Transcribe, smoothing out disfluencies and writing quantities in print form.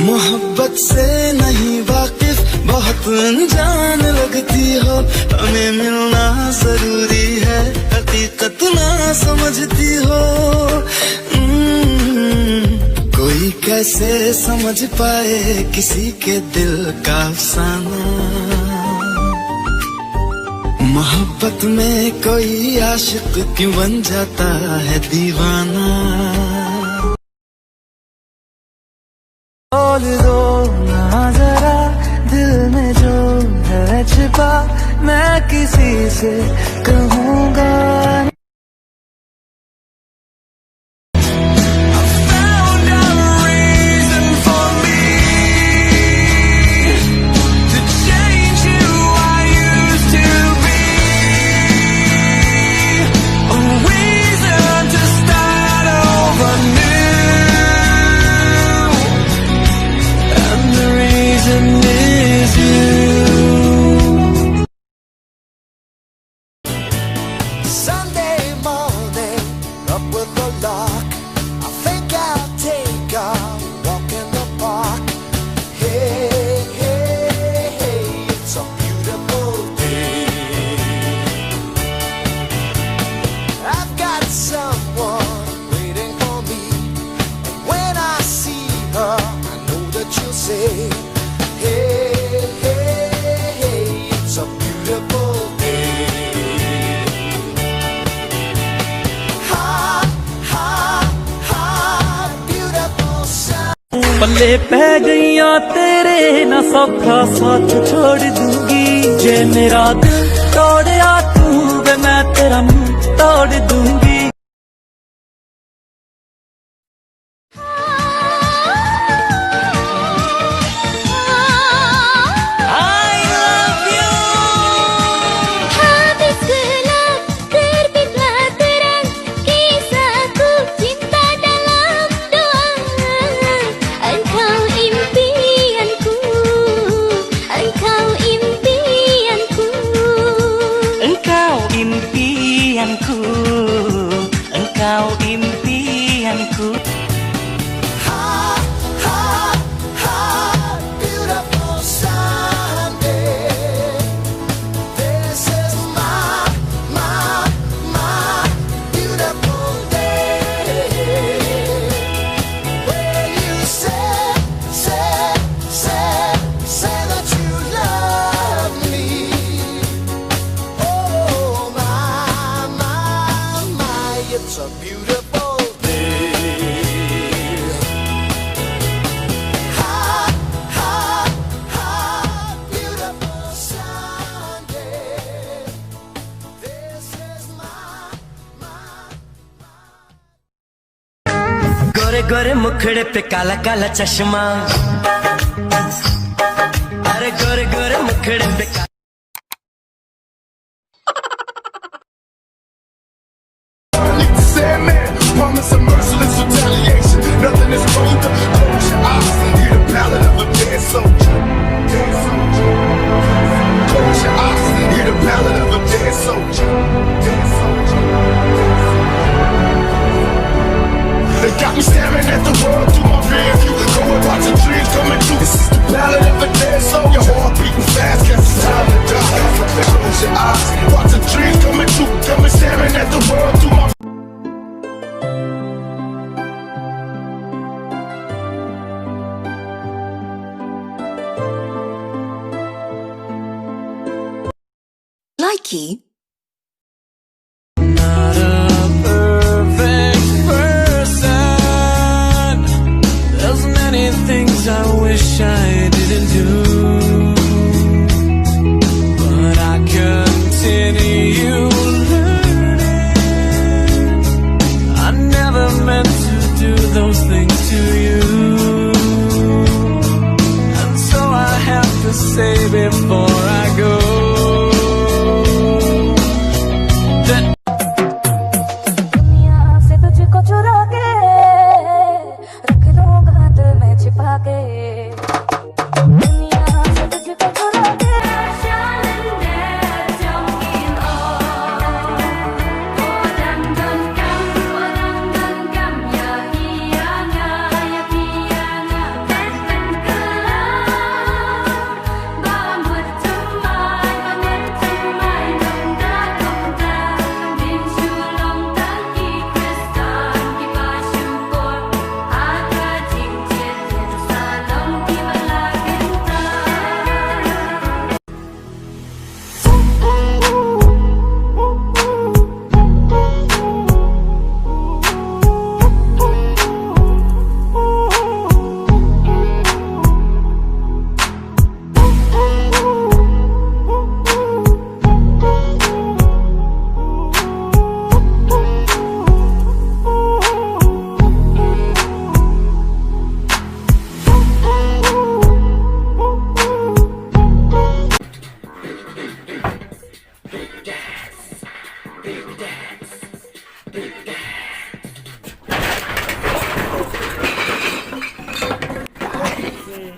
मोहब्बत से नहीं वाकिफ बहुत अनजान लगती हो, हमें मिलना जरूरी है, हकीकत ना समझती हो। कोई कैसे समझ पाए किसी के दिल का अफसाना, मोहब्बत में कोई आशिक क्यों बन जाता है दीवाना। बोल दो ना जरा दिल में जो है छिपा, मैं किसी से कहूँगा। पल्ले पै गईया तेरे ना सौखा साथ छोड़ दूंगी, जे मेरा दिल तोड़या तू वे मैं तेरा मुंह तोड़ दूंगी। Engkau impianku. Beautiful Sunday, this is my beautiful day, where you say that you love me. Oh my, it's a beautiful day. Beautiful Sunday. This is गोरे गोरे मुखड़े पे काला काला चश्मा, अरे गोरे गोरे मुखड़े पे Sandman, promise of merciless retaliation. Nothing is colder. Close your eyes, hear the ballad of a dead soldier. Close your eyes, hear the ballad of a dead soldier. They got me staring at the world through my rear view. Go and watch the dreams coming true. This is the ballad of a dead soldier. Your heart beating fast, guess it's time to die. Close your eyes, watch the dreams coming true. Got me staring at the world through my Likey. Not a perfect person. There's many things I wish I didn't do, but I continue learning. I never meant to do those things to you, and so I have to say before I go, way